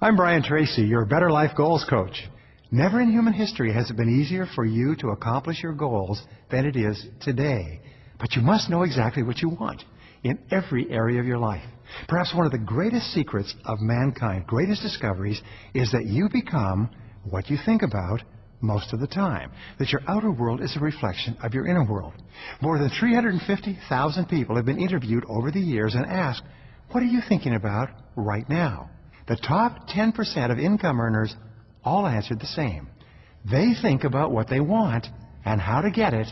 I'm Brian Tracy, your Better Life Goals Coach. Never in human history has it been easier for you to accomplish your goals than it is today. But you must know exactly what you want in every area of your life. Perhaps one of the greatest secrets of mankind, greatest discoveries, is that you become what you think about most of the time. That your outer world is a reflection of your inner world. More than 350,000 people have been interviewed over the years and asked, what are you thinking about right now? The top 10% of income earners all answered the same. They think about what they want and how to get it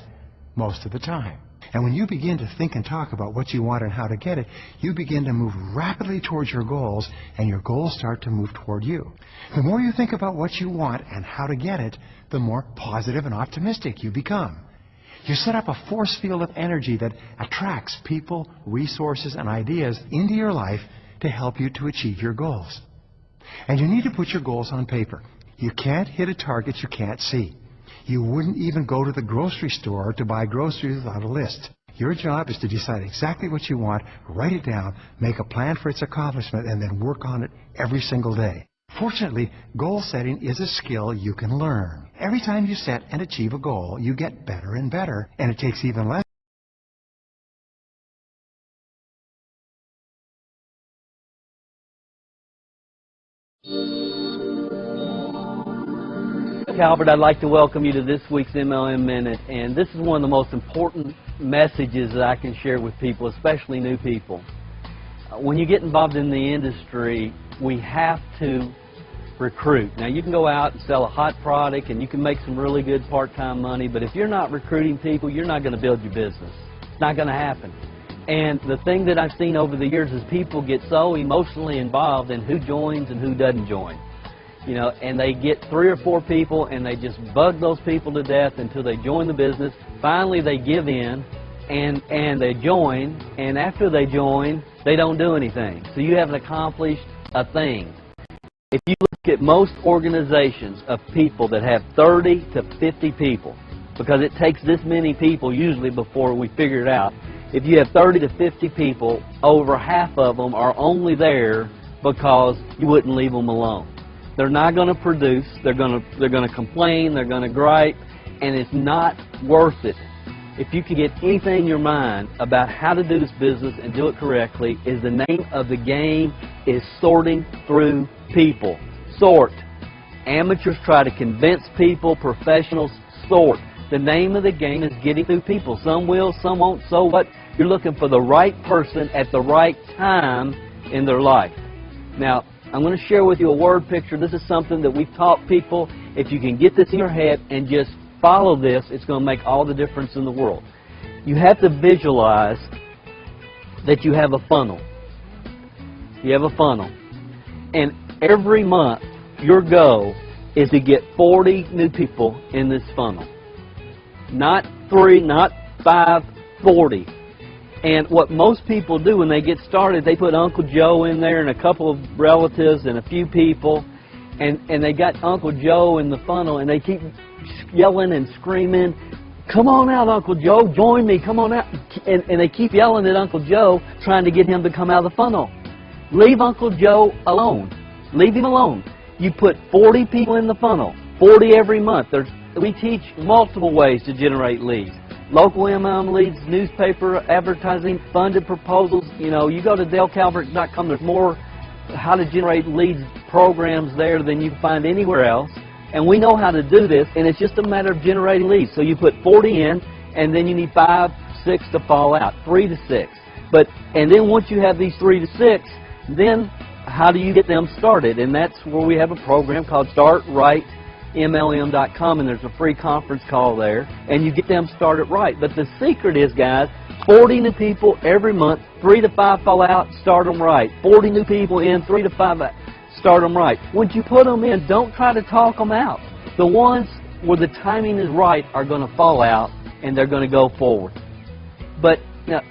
most of the time. And when you begin to think and talk about what you want and how to get it, you begin to move rapidly towards your goals, and your goals start to move toward you. The more you think about what you want and how to get it, the more positive and optimistic you become. You set up a force field of energy that attracts people, resources, and ideas into your life to help you to achieve your goals. And you need to put your goals on paper. You can't hit a target you can't see. You wouldn't even go to the grocery store to buy groceries without a list. Your job is to decide exactly what you want, write it down, make a plan for its accomplishment, and then work on it every single day. Fortunately, goal setting is a skill you can learn. Every time you set and achieve a goal, you get better and better, and it takes even less. Albert, I'd like to welcome you to this week's MLM Minute, and this is one of the most important messages that I can share with people, especially new people. When you get involved in the industry, we have to recruit. Now, you can go out and sell a hot product and you can make some really good part-time money, but if you're not recruiting people, you're not going to build your business. It's not going to happen. And the thing that I've seen over the years is people get so emotionally involved in who joins and who doesn't join. You know, and they get 3 or 4 people and they just bug those people to death until they join the business. Finally, they give in and they join, and after they join, they don't do anything. So you haven't accomplished a thing. If you look at most organizations of people that have 30 to 50 people, because it takes this many people usually before we figure it out, if you have 30 to 50 people, over half of them are only there because you wouldn't leave them alone. They're not going to produce, they're going to complain, they're going to gripe, and it's not worth it. If you can get anything in your mind about how to do this business and do it correctly, is the name of the game is sorting through people. Sort. Amateurs try to convince people, professionals sort. The name of the game is getting through people. Some will, some won't, so what? You're looking for the right person at the right time in their life. Now, I'm going to share with you a word picture. This is something that we've taught people. If you can get this in your head and just follow this, it's going to make all the difference in the world. You have to visualize that you have a funnel. You have a funnel. And every month, your goal is to get 40 new people in this funnel. Not 3, not 5, 40. And what most people do when they get started, they put Uncle Joe in there and a couple of relatives and a few people, and they got Uncle Joe in the funnel, and they keep yelling and screaming, come on out, Uncle Joe, join me, come on out. And they keep yelling at Uncle Joe, trying to get him to come out of the funnel. Leave Uncle Joe alone. Leave him alone. You put 40 people in the funnel, 40 every month. We teach multiple ways to generate leads. Local MLM leads, newspaper advertising, funded proposals. You know, you go to DaleCalvert.com, there's more how to generate leads programs there than you can find anywhere else. And we know how to do this, and it's just a matter of generating leads. So you put 40 in, and then you need 5, 6 to fall out, 3 to 6. And then once you have these 3 to 6, then how do you get them started? And that's where we have a program called StartRightMLM.com, and there's a free conference call there, and you get them started right. But the secret is, guys, 40 new people every month, 3 to 5 fall out, start them right. 40 new people in, 3 to 5 out, start them right. Once you put them in, don't try to talk them out. The ones where the timing is right are going to fall out, and they're going to go forward. But now,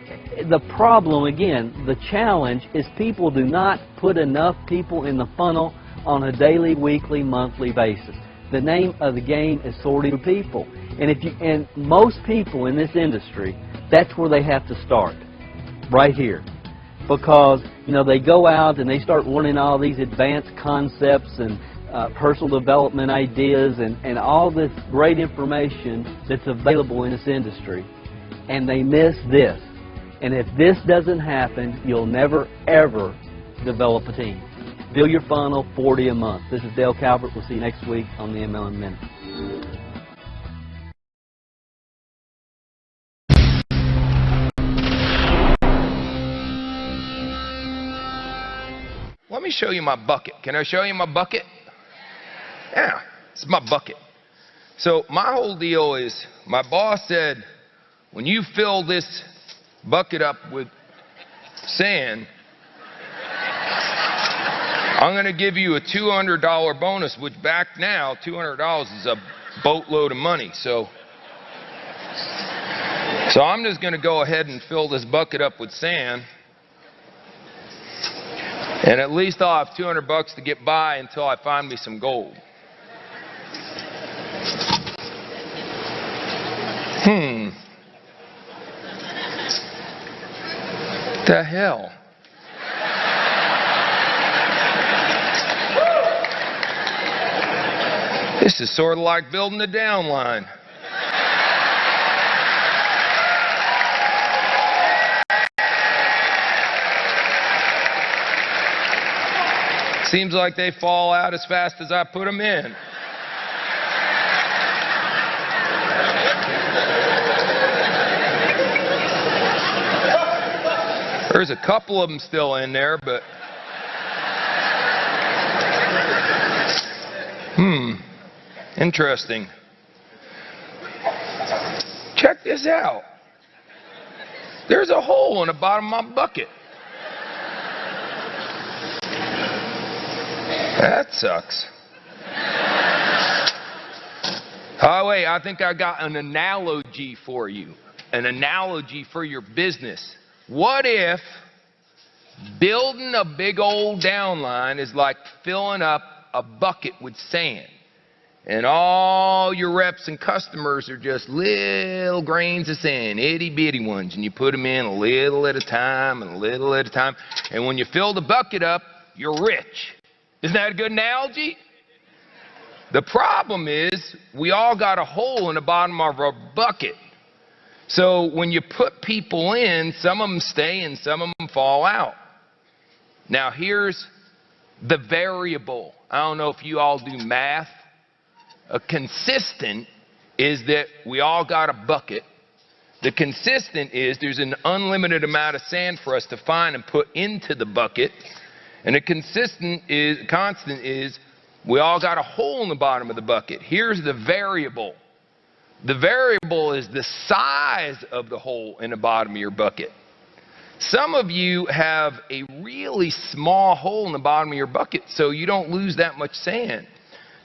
the problem, again, the challenge is people do not put enough people in the funnel on a daily, weekly, monthly basis. The name of the game is sorting people. And most people in this industry, that's where they have to start, right here. because, you know, they go out and they start learning all these advanced concepts and personal development ideas and all this great information that's available in this industry, and they miss this. And if this doesn't happen, you'll never, ever develop a team. Build your funnel, 40 a month. This is Dale Calvert. We'll see you next week on the MLM Minute. Let me show you my bucket. Can I show you my bucket? Yeah, it's my bucket. So my whole deal is, my boss said, when you fill this bucket up with sand, I'm going to give you a $200 bonus, which back now, $200 is a boatload of money. So I'm just going to go ahead and fill this bucket up with sand. And at least I'll have $200 to get by until I find me some gold. What the hell? This is sort of like building a downline. Seems like they fall out as fast as I put them in. There's a couple of them still in there, but interesting. Check this out. There's a hole in the bottom of my bucket. That sucks. Oh, wait, I think I got an analogy for you. An analogy for your business. What if building a big old downline is like filling up a bucket with sand, and all your reps and customers are just little grains of sand, itty bitty ones, and you put them in a little at a time and a little at a time, and when you fill the bucket up, you're rich. Isn't that a good analogy? The problem is we all got a hole in the bottom of our bucket. So when you put people in, some of them stay and some of them fall out. Now here's the variable. I don't know if you all do math. A consistent is that we all got a bucket. The consistent is there's an unlimited amount of sand for us to find and put into the bucket. And a constant is we all got a hole in the bottom of the bucket. Here's the variable. The variable is the size of the hole in the bottom of your bucket. Some of you have a really small hole in the bottom of your bucket, so you don't lose that much sand.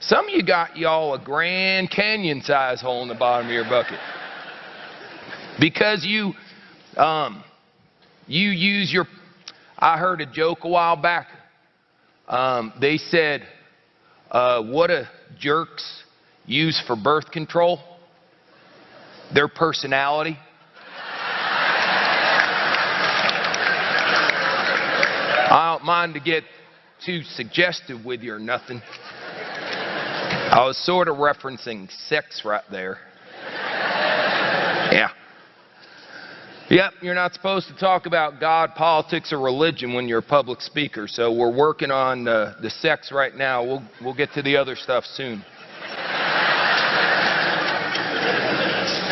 Some of you got y'all a Grand Canyon size hole in the bottom of your bucket. Because you use your, I heard a joke a while back. They said, what do jerks use for birth control? Their personality. I don't mind to get too suggestive with you or nothing. I was sort of referencing sex right there. Yeah. Yep, you're not supposed to talk about God, politics, or religion when you're a public speaker. So we're working on the sex right now. We'll get to the other stuff soon.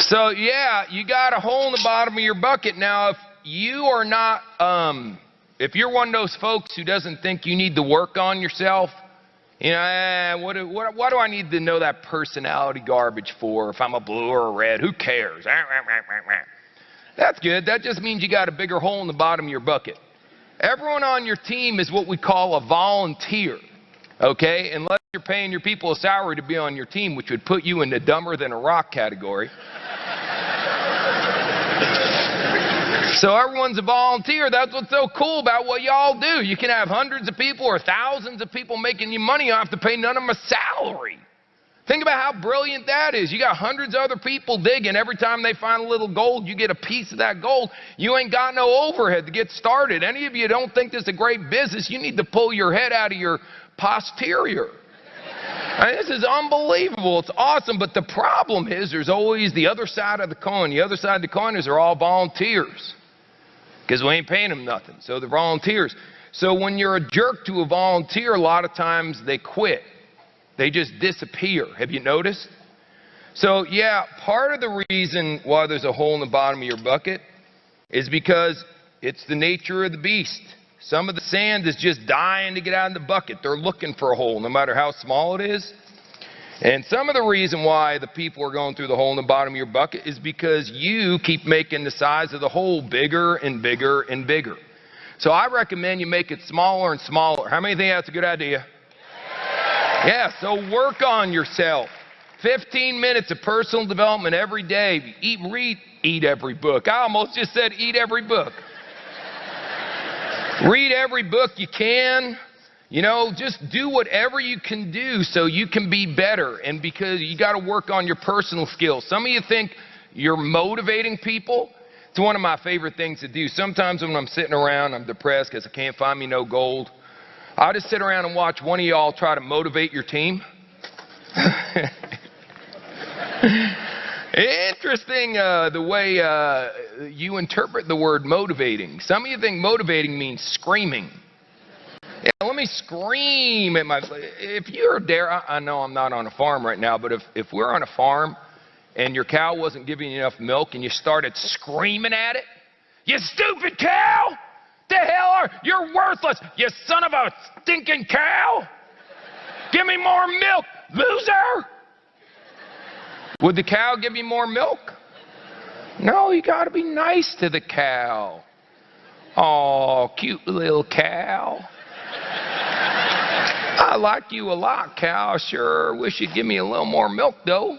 So yeah, you got a hole in the bottom of your bucket. Now, if you are not, if you're one of those folks who doesn't think you need to work on yourself, you know, what do I need to know that personality garbage for? If I'm a blue or a red, who cares? That's good. That just means you got a bigger hole in the bottom of your bucket. Everyone on your team is what we call a volunteer, okay? Unless you're paying your people a salary to be on your team, which would put you in the dumber than a rock category. So everyone's a volunteer. That's what's so cool about what y'all do. You can have hundreds of people or thousands of people making you money. You don't have to pay none of them a salary. Think about how brilliant that is. You got hundreds of other people digging. Every time they find a little gold, you get a piece of that gold. You ain't got no overhead to get started. Any of you don't think this is a great business, you need to pull your head out of your posterior. I mean, this is unbelievable. It's awesome. But the problem is there's always the other side of the coin. The other side of the coin is they're all volunteers because we ain't paying them nothing. So they're volunteers. So when you're a jerk to a volunteer, a lot of times they quit. They just disappear. Have you noticed? So yeah, part of the reason why there's a hole in the bottom of your bucket is because it's the nature of the beast. Some of the sand is just dying to get out of the bucket. They're looking for a hole, no matter how small it is. And some of the reason why the people are going through the hole in the bottom of your bucket is because you keep making the size of the hole bigger and bigger and bigger. So I recommend you make it smaller and smaller. How many think that's a good idea? Yeah, so work on yourself. 15 minutes of personal development every day. Eat every book. I almost just said eat every book. Read every book you can. You know, just do whatever you can do so you can be better. And because you got to work on your personal skills. Some of you think you're motivating people. It's one of my favorite things to do. Sometimes when I'm sitting around, I'm depressed because I can't find me no gold. I'll just sit around and watch one of y'all try to motivate your team. Interesting the way you interpret the word motivating. Some of you think motivating means screaming. Yeah, let me scream at my... If you're there, I know I'm not on a farm right now, but if we're on a farm and your cow wasn't giving you enough milk and you started screaming at it, you stupid cow! The hell you're worthless, you son of a stinking cow! Give me more milk, loser! Would the cow give you more milk? No, you got to be nice to the cow. Oh, cute little cow. I like you a lot, cow. I sure wish you'd give me a little more milk, though.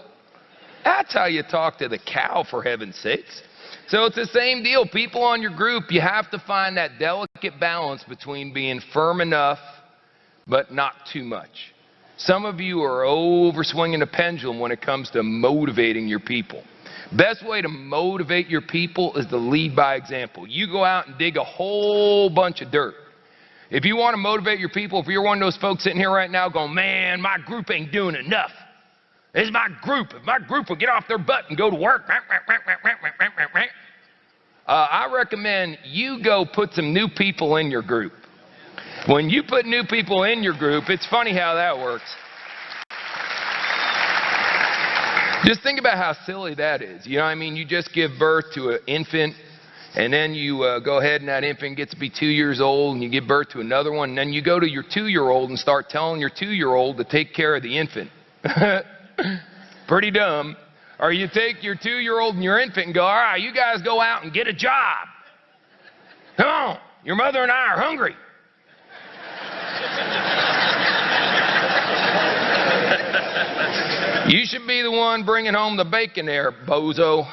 That's how you talk to the cow, for heaven's sakes. So it's the same deal. People on your group, you have to find that delicate balance between being firm enough but not too much. Some of you are overswinging the pendulum when it comes to motivating your people. Best way to motivate your people is to lead by example. You go out and dig a whole bunch of dirt. If you want to motivate your people, if you're one of those folks sitting here right now going, man, my group ain't doing enough. This is my group. If my group will get off their butt and go to work, I recommend you go put some new people in your group. When you put new people in your group, it's funny how that works. Just think about how silly that is. You know what I mean? You just give birth to an infant, and then you go ahead and that infant gets to be 2 years old, and you give birth to another one, and then you go to your 2-year-old and start telling your 2-year-old to take care of the infant. Pretty dumb. Or you take your 2-year-old and your infant and go, all right, you guys go out and get a job. Come on, your mother and I are hungry. You should be the one bringing home the bacon there, bozo.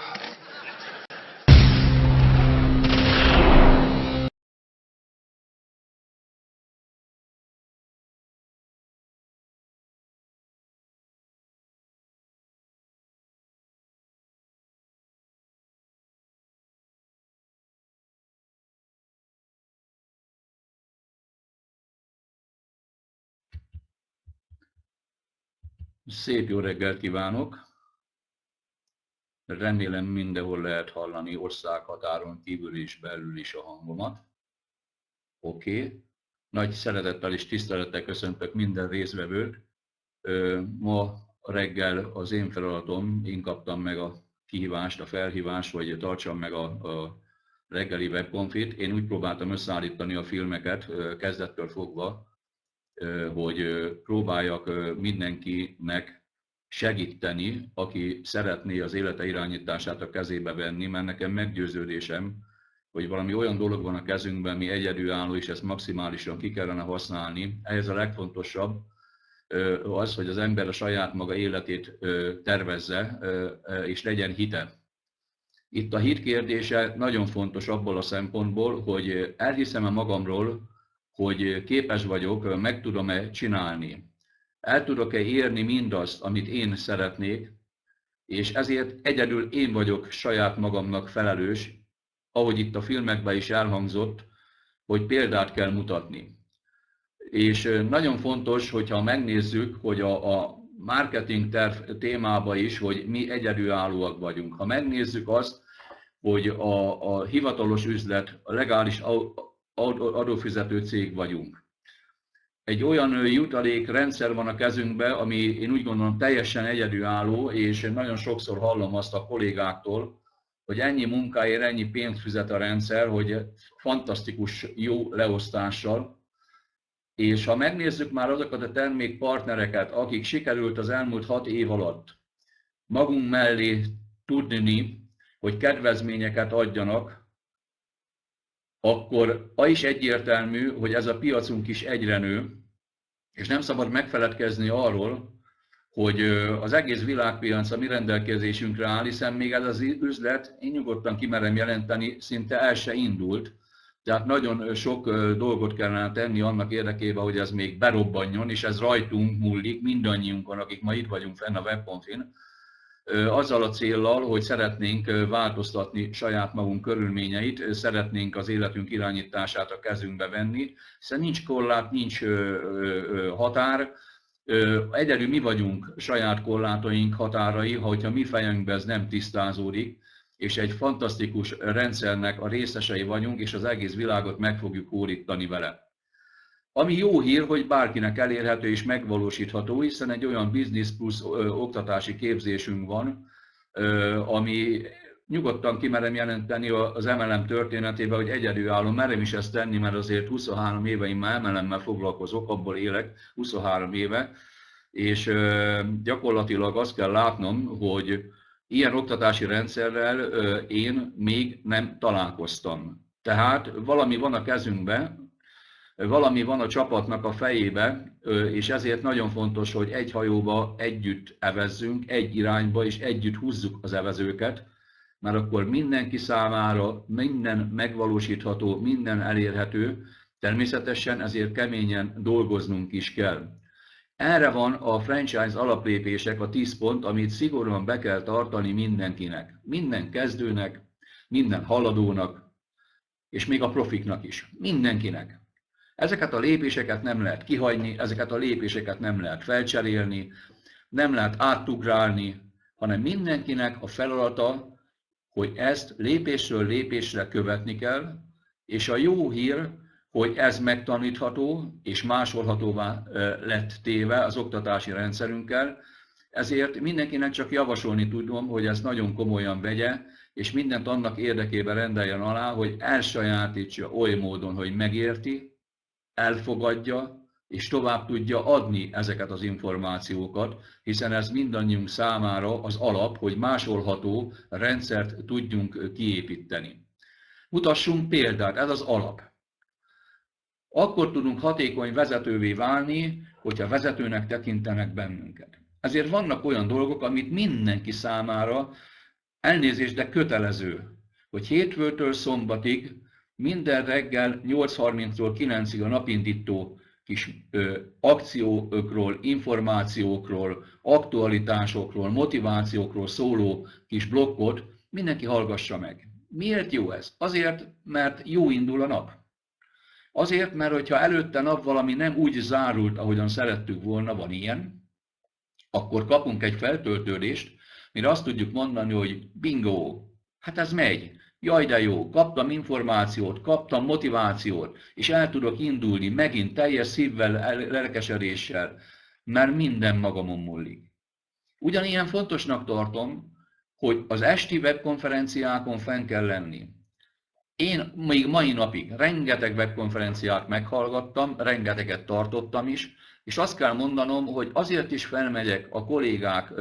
Szép jó reggelt kívánok! Remélem mindenhol lehet hallani országhatáron kívül és belül is a hangomat. Oké. Nagy szeretettel és tisztelettel köszöntök minden résztvevőt. Ma reggel az én feladatom, én kaptam meg a kihívást, a felhívást, hogy tartsam meg a reggeli webkonfit. Én úgy próbáltam összeállítani a filmeket kezdettől fogva, hogy próbáljak mindenkinek segíteni, aki szeretné az élete irányítását a kezébe venni, mert nekem meggyőződésem, hogy valami olyan dolog van a kezünkben, mi egyedülálló, és ezt maximálisan ki kellene használni. Ehhez a legfontosabb az, hogy az ember a saját maga életét tervezze, és legyen hite. Itt a hit kérdése nagyon fontos abból a szempontból, hogy elhiszem-e magamról, hogy képes vagyok, meg tudom-e csinálni. el tudok-e érni mindazt, amit én szeretnék, és ezért egyedül én vagyok saját magamnak felelős, ahogy itt a filmekben is elhangzott, hogy példát kell mutatni. És nagyon fontos, hogyha megnézzük, hogy a marketing terv témába is, hogy mi egyedülállóak vagyunk. Ha megnézzük azt, hogy a hivatalos üzlet, a legális adófizető cég vagyunk. Egy olyan jutalékrendszer van a kezünkben, ami én úgy gondolom teljesen egyedülálló, és nagyon sokszor hallom azt a kollégáktól, hogy ennyi munkáért ennyi pénzt fizet a rendszer, hogy fantasztikus jó leosztással. És ha megnézzük már azokat a termékpartnereket, akik sikerült az elmúlt 6 év alatt magunk mellé tudni, hogy kedvezményeket adjanak, akkor az is egyértelmű, hogy ez a piacunk is egyre nő, és nem szabad megfeledkezni arról, hogy az egész világpiac a mi rendelkezésünkre áll, hiszen még ez az üzlet, én nyugodtan kimerem jelenteni, szinte el se indult. Tehát nagyon sok dolgot kellene tenni annak érdekében, hogy ez még berobbanjon, és ez rajtunk múlik, mindannyiunkon, akik ma itt vagyunk fenn a webkonfin, azzal a céllal, hogy szeretnénk változtatni saját magunk körülményeit, szeretnénk az életünk irányítását a kezünkbe venni, hiszen nincs korlát, nincs határ, egyedül mi vagyunk saját korlátaink, határai, hogyha mi fejünkben ez nem tisztázódik, és egy fantasztikus rendszernek a részesei vagyunk, és az egész világot meg fogjuk hódítani vele. Ami jó hír, hogy bárkinek elérhető és megvalósítható, hiszen egy olyan Business Plus oktatási képzésünk van, ami nyugodtan kimerem jelenteni az MLM történetében, hogy egyedülálló, merem is ezt tenni, mert azért 23 éve én már MLM-mel foglalkozok, abból élek 23 éve, és gyakorlatilag azt kell látnom, hogy ilyen oktatási rendszerrel én még nem találkoztam. Tehát valami van a kezünkben, valami van a csapatnak a fejébe, és ezért nagyon fontos, hogy egy hajóba együtt evezzünk, egy irányba, és együtt húzzuk az evezőket, mert akkor mindenki számára minden megvalósítható, minden elérhető, természetesen ezért keményen dolgoznunk is kell. Erre van a franchise alaplépések, a 10 pont, amit szigorúan be kell tartani mindenkinek. Minden kezdőnek, minden haladónak, és még a profiknak is. Mindenkinek. Ezeket a lépéseket nem lehet kihagyni, ezeket a lépéseket nem lehet felcserélni, nem lehet átugrálni, hanem mindenkinek a feladata, hogy ezt lépésről lépésre követni kell, és a jó hír, hogy ez megtanítható és másolhatóvá lett téve az oktatási rendszerünkkel, ezért mindenkinek csak javasolni tudom, hogy ezt nagyon komolyan vegye, és mindent annak érdekében rendeljen alá, hogy elsajátítsa oly módon, hogy megérti, elfogadja, és tovább tudja adni ezeket az információkat, hiszen ez mindannyiunk számára az alap, hogy másolható rendszert tudjunk kiépíteni. Mutassunk példát, ez az alap. Akkor tudunk hatékony vezetővé válni, hogyha vezetőnek tekintenek bennünket. Ezért vannak olyan dolgok, amit mindenki számára elnézést, de kötelező, hogy hétfőtől szombatig minden reggel 8:30-tól 9-ig a napindító kis akciókról, információkról, aktualitásokról, motivációkról szóló kis blokkot mindenki hallgassa meg. Miért jó ez? Azért, mert jó indul a nap. Azért, mert hogyha előtte nap valami nem úgy zárult, ahogyan szerettük volna, van ilyen, akkor kapunk egy feltöltődést, mire azt tudjuk mondani, hogy bingo, hát ez megy. Jaj, de jó, kaptam információt, kaptam motivációt, és el tudok indulni megint teljes szívvel, lelkesedéssel, mert minden magamon múlik. Ugyanilyen fontosnak tartom, hogy az esti webkonferenciákon fenn kell lenni. Én még mai napig rengeteg webkonferenciát meghallgattam, rengeteget tartottam is, és azt kell mondanom, hogy azért is felmegyek a kollégák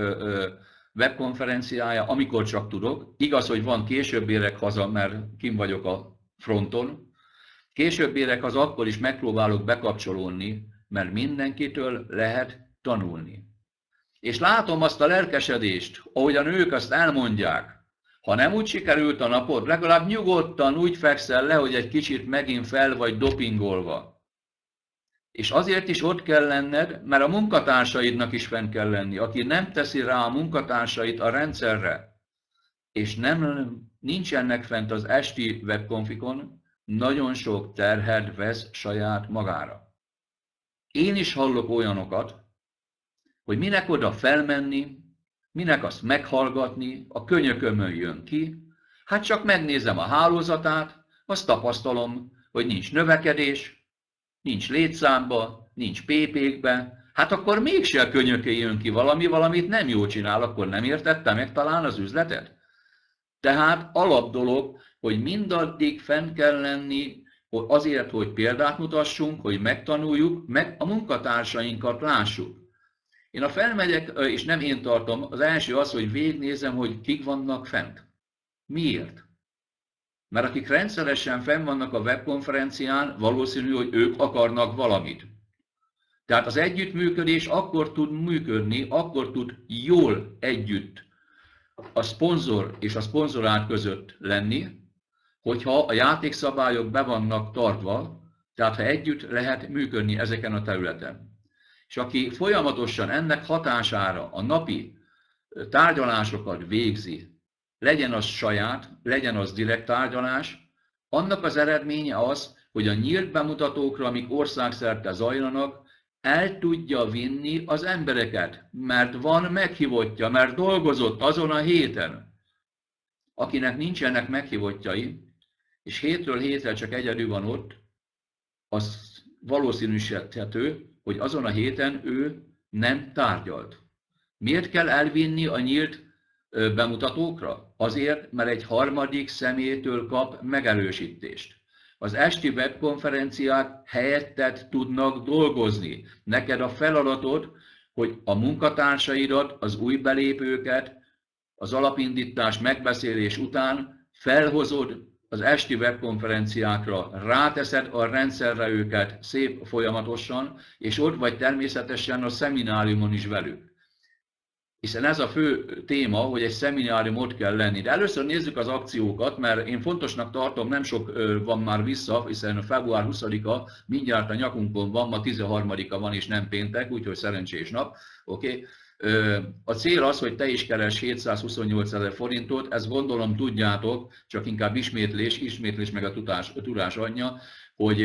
webkonferenciája, amikor csak tudok. Igaz, hogy van később érek haza, mert kim vagyok a fronton. Később érek haza, akkor is megpróbálok bekapcsolódni, mert mindenkitől lehet tanulni. És látom azt a lelkesedést, ahogyan ők azt elmondják. Ha nem úgy sikerült a napod, legalább nyugodtan úgy fekszel le, hogy egy kicsit megint fel vagy dopingolva. És azért is ott kell lenned, mert a munkatársaidnak is fenn kell lenni. Aki nem teszi rá a munkatársait a rendszerre, és nincsenek fent az esti webkonfikon, nagyon sok terhet vesz saját magára. Én is hallok olyanokat, hogy minek oda felmenni, minek azt meghallgatni, a könyökömön jön ki, hát csak megnézem a hálózatát, azt tapasztalom, hogy nincs növekedés, nincs létszámba, nincs PP-kbe, hát akkor mégse a könyöké jön ki valamit nem jól csinál, akkor nem értette meg talán az üzletet? Tehát alap dolog, hogy mindaddig fenn kell lenni, azért, hogy példát mutassunk, hogy megtanuljuk, meg a munkatársainkat lássuk. Én ha felmegyek, és nem én tartom, az első az, hogy végignézem, hogy kik vannak fent. Miért? Mert akik rendszeresen fenn vannak a webkonferencián, valószínű, hogy ők akarnak valamit. Tehát az együttműködés akkor tud működni, akkor tud jól együtt a szponzor és a szponzorált között lenni, hogyha a játékszabályok be vannak tartva, tehát ha együtt lehet működni ezeken a területen. És aki folyamatosan ennek hatására a napi tárgyalásokat végzi, legyen az saját, legyen az direkt tárgyalás, annak az eredménye az, hogy a nyílt bemutatókra, amik országszerte zajlanak, el tudja vinni az embereket, mert van meghívottja, mert dolgozott azon a héten. Akinek nincsenek meghívottjai, és hétről hétre csak egyedül van ott, az valószínűsíthető, hogy azon a héten ő nem tárgyalt. Miért kell elvinni a nyílt bemutatókra? Azért, mert egy harmadik személytől kap megerősítést. Az esti webkonferenciák helyetted tudnak dolgozni. Neked a feladatod, hogy a munkatársaidat, az új belépőket az alapindítás megbeszélés után felhozod az esti webkonferenciákra, ráteszed a rendszerre őket szép folyamatosan, és ott vagy természetesen a szemináriumon is velük. Hiszen ez a fő téma, hogy egy szeminárium ott kell lenni. De először nézzük az akciókat, mert én fontosnak tartom, nem sok van már vissza, hiszen február 20-a mindjárt a nyakunkon van, ma 13-a van és nem péntek, úgyhogy szerencsés nap. Okay? A cél az, hogy te is keres 728 000 forintot, ezt gondolom tudjátok, csak inkább ismétlés meg a tudás anyja, hogy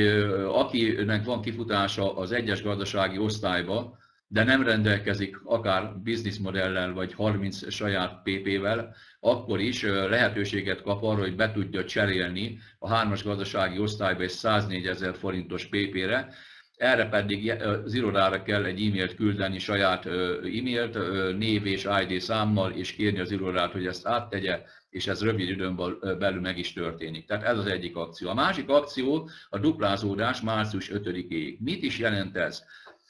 akinek van kifutása az egyes gazdasági osztályba, de nem rendelkezik akár bizniszmodellel vagy 30 saját PP-vel, akkor is lehetőséget kap arra, hogy be tudja cserélni a 3-as gazdasági osztályba egy 104 000 forintos PP-re. Erre pedig az irodára kell egy e-mailt küldeni, saját e-mailt, név és ID számmal, és kérni az irodát, hogy ezt áttegye, és ez rövid időn belül meg is történik. Tehát ez az egyik akció. A másik akció a duplázódás március 5-ig. Mit is jelent ez?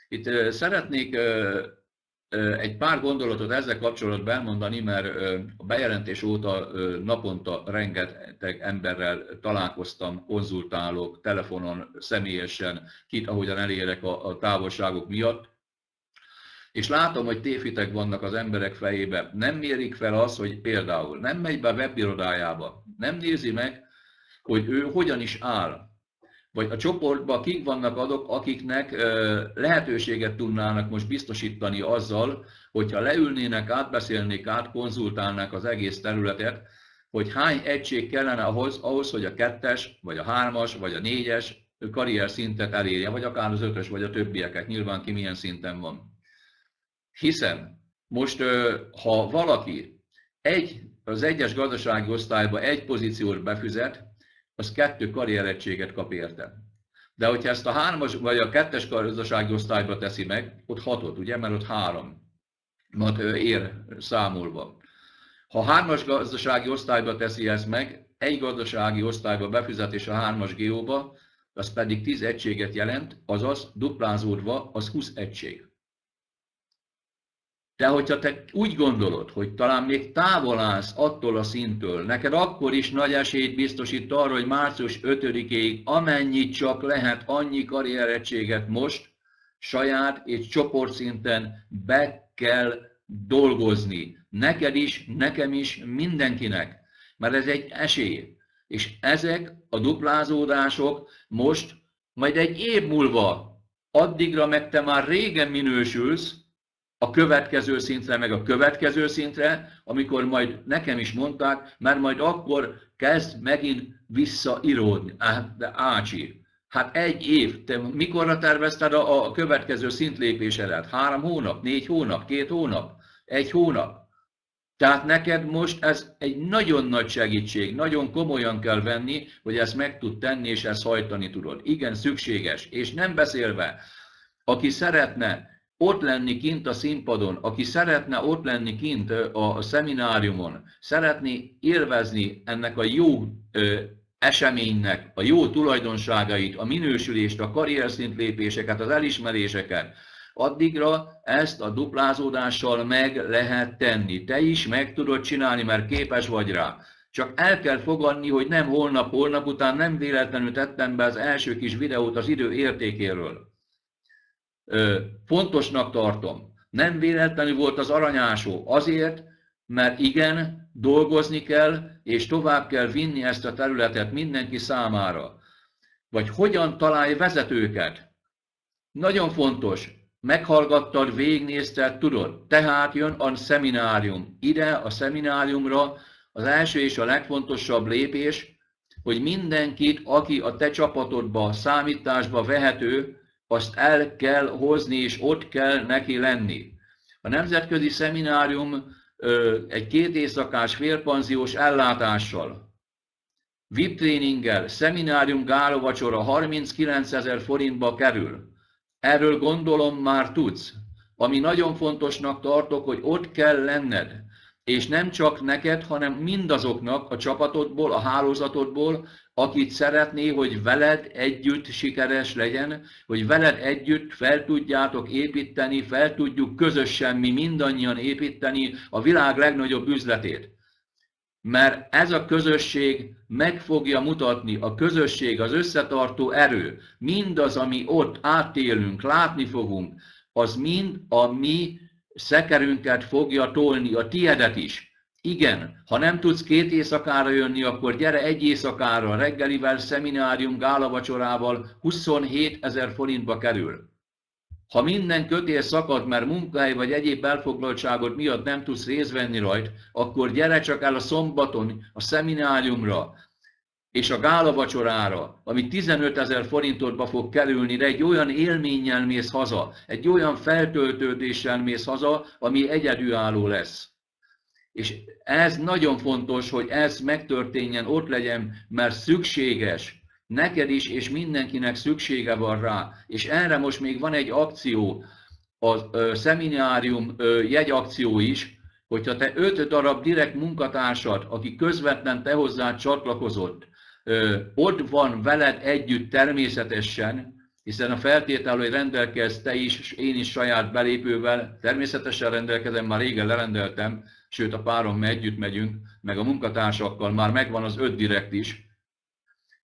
Itt szeretnék egy pár gondolatot ezzel kapcsolatban elmondani, mert a bejelentés óta naponta rengeteg emberrel találkoztam, konzultálok, telefonon, személyesen, kit ahogyan elérek a távolságok miatt. És látom, hogy tévhitek vannak az emberek fejébe. Nem mérik fel azt, hogy például nem megy be a webirodájába, nem nézi meg, hogy ő hogyan is áll. Vagy a csoportban kik vannak azok, akiknek lehetőséget tudnának most biztosítani azzal, hogyha leülnének, átbeszélnék, átkonzultálnák az egész területet, hogy hány egység kellene ahhoz, hogy a 2-es, vagy a 3-as, vagy a 4-es karrier szintet elérje, vagy akár az 5-ös, vagy a többieket, nyilván ki milyen szinten van. Hiszen most, ha valaki az egyes gazdasági osztályba egy pozíciót befüzet, az 2 karrieregységet kap érte. De hogyha ezt a 3-as vagy a 2-es gazdasági osztályba teszi meg, ott 6-ot, ugye, mert ott 3 ér számolva. Ha 3-as gazdasági osztályba teszi ezt meg, egy gazdasági osztályba befüzet és a 3-as GO-ba, az pedig 10 egységet jelent, azaz duplázódva az 20 egység. De hogyha te úgy gondolod, hogy talán még távol állsz attól a szinttől, neked akkor is nagy esélyt biztosít arra, hogy március 5-ig amennyit csak lehet, annyi karrieregységet most saját és csoportszinten be kell dolgozni. Neked is, nekem is, mindenkinek. Mert ez egy esély. És ezek a duplázódások most, majd egy év múlva addigra meg te már régen minősülsz a következő szintre, meg a következő szintre, amikor majd nekem is mondták, mert majd akkor kezd megint visszaíródni. De Ácsi, hát 1 év, te mikorra tervezted a következő szintlépésedet? 3 hónap, 4 hónap, 2 hónap, 1 hónap? Tehát neked most ez egy nagyon nagy segítség, nagyon komolyan kell venni, hogy ezt meg tud tenni, és ezt hajtani tudod. Igen, szükséges. És nem beszélve, aki szeretne ott lenni kint a színpadon, aki szeretne ott lenni kint a szemináriumon, szeretné élvezni ennek a jó eseménynek a jó tulajdonságait, a minősülést, a karrierszintlépéseket, az elismeréseket, addigra ezt a duplázódással meg lehet tenni. Te is meg tudod csinálni, mert képes vagy rá. Csak el kell fogadni, hogy nem holnap után nem véletlenül tettem be az első kis videót az idő értékéről. Fontosnak tartom. Nem véletlenül volt az aranyásó. Azért, mert igen, dolgozni kell, és tovább kell vinni ezt a területet mindenki számára. Vagy hogyan találj vezetőket. Nagyon fontos. Meghallgattad, végignézted, tudod. Tehát jön a szeminárium. Ide a szemináriumra az első és a legfontosabb lépés, hogy mindenkit, aki a te csapatodba, számításba vehető, azt el kell hozni, és ott kell neki lenni. A nemzetközi szeminárium egy 2 éjszakás félpanziós ellátással, VIP tréninggel, szeminárium gálovacsora 39 000 forintba kerül. Erről gondolom már tudsz. Ami nagyon fontosnak tartok, hogy ott kell lenned. És nem csak neked, hanem mindazoknak a csapatodból, a hálózatodból, akit szeretné, hogy veled együtt sikeres legyen, hogy veled együtt fel tudjátok építeni, fel tudjuk közösen mi mindannyian építeni a világ legnagyobb üzletét. Mert ez a közösség meg fogja mutatni, a közösség, az összetartó erő, mindaz, ami ott átélünk, látni fogunk, az mind a mi szekerünket fogja tolni, a tiedet is. Igen, ha nem tudsz 2 éjszakára jönni, akkor gyere 1 éjszakára, reggelivel, szeminárium, gálavacsorával 27 000 forintba kerül. Ha minden kötél szakad, mert munkahely vagy egyéb elfoglaltságod miatt nem tudsz részt venni rajta, akkor gyere csak el a szombaton a szemináriumra és a gálavacsorára, ami 15 000 forintodba fog kerülni, de egy olyan élménnyel mész haza, egy olyan feltöltődéssel mész haza, ami egyedülálló lesz. És ez nagyon fontos, hogy ez megtörténjen, ott legyen, mert szükséges. Neked is, és mindenkinek szüksége van rá. És erre most még van egy akció, a szeminárium jegyakció is, hogyha te 5 darab direkt munkatársad, aki közvetlen te hozzád csatlakozott, ott van veled együtt természetesen, hiszen a feltétel, hogy rendelkezz te is, és én is saját belépővel, természetesen rendelkezem, már régen lerendeltem, sőt a párommal együtt megyünk, meg a munkatársakkal már megvan az 5 direkt is.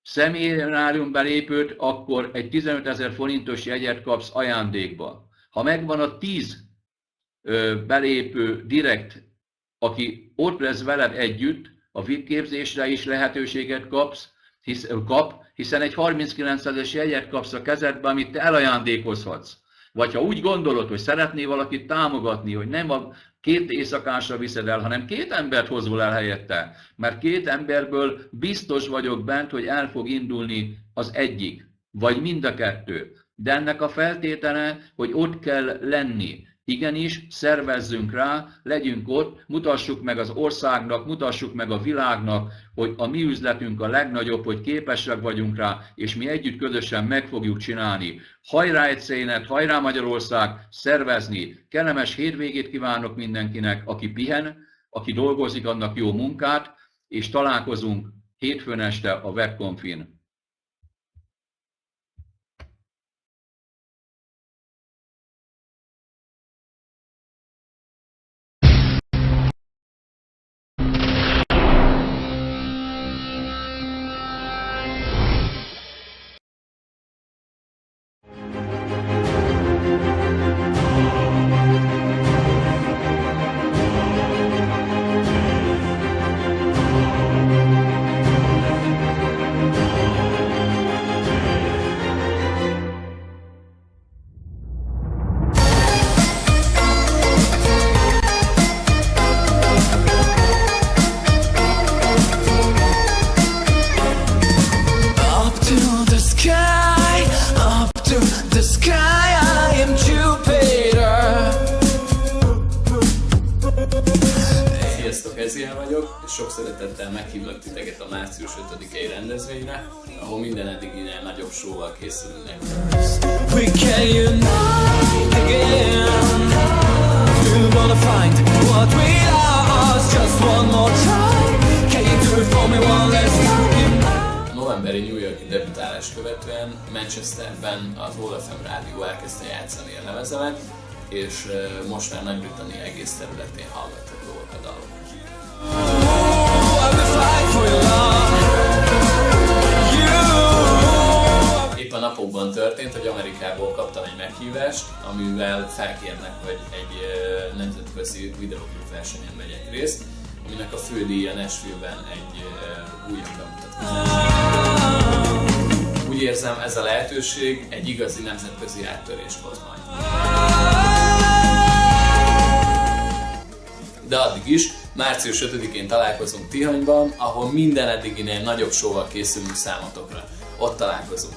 Szeminárium belépőt, akkor egy 15 000 forintos jegyet kapsz ajándékba. Ha megvan a 10 belépő direkt, aki ott lesz veled együtt, a VIP képzésre is lehetőséget hiszen egy 39 000-es jegyet kapsz a kezedbe, amit te elajándékozhatsz. Vagy ha úgy gondolod, hogy szeretnél valakit támogatni, hogy nem a 2 éjszakásra viszed el, hanem 2 embert hozol el helyette, mert 2 emberből biztos vagyok bent, hogy el fog indulni az egyik, vagy mind a 2. De ennek a feltétele, hogy ott kell lenni. Igenis, szervezzünk rá, legyünk ott, mutassuk meg az országnak, mutassuk meg a világnak, hogy a mi üzletünk a legnagyobb, hogy képesek vagyunk rá, és mi együtt közösen meg fogjuk csinálni. Hajrá egyszerűen, hajrá Magyarország, szervezni. Kellemes hétvégét kívánok mindenkinek, aki pihen, aki dolgozik, annak jó munkát, és találkozunk hétfőn este a webkonfin. szeretettel meghívlak titeket a március 5-i rendezvényre, ahol minden eddiginél nagyobb show-val készülünk nektek. Novemberi New York-i debütálás követően Manchesterben az All FM rádió elkezdte játszani a lemezemet, és most már Nagy-Britannia egész területén hallgathatóak a dalok. Épp a napokban történt, hogy Amerikából kaptam egy meghívást, amivel felkérnek, hogy egy nemzetközi videóklip versenyen vegyek részt, aminek a fődíja Nashville-ben egy újabb bemutatkozás. Úgy érzem, ez a lehetőség egy igazi nemzetközi áttörést hoz majd. De addig is, március 5-én találkozunk Tihanyban, ahol minden eddiginél nagyobb show-val készülünk számotokra. Ott találkozunk.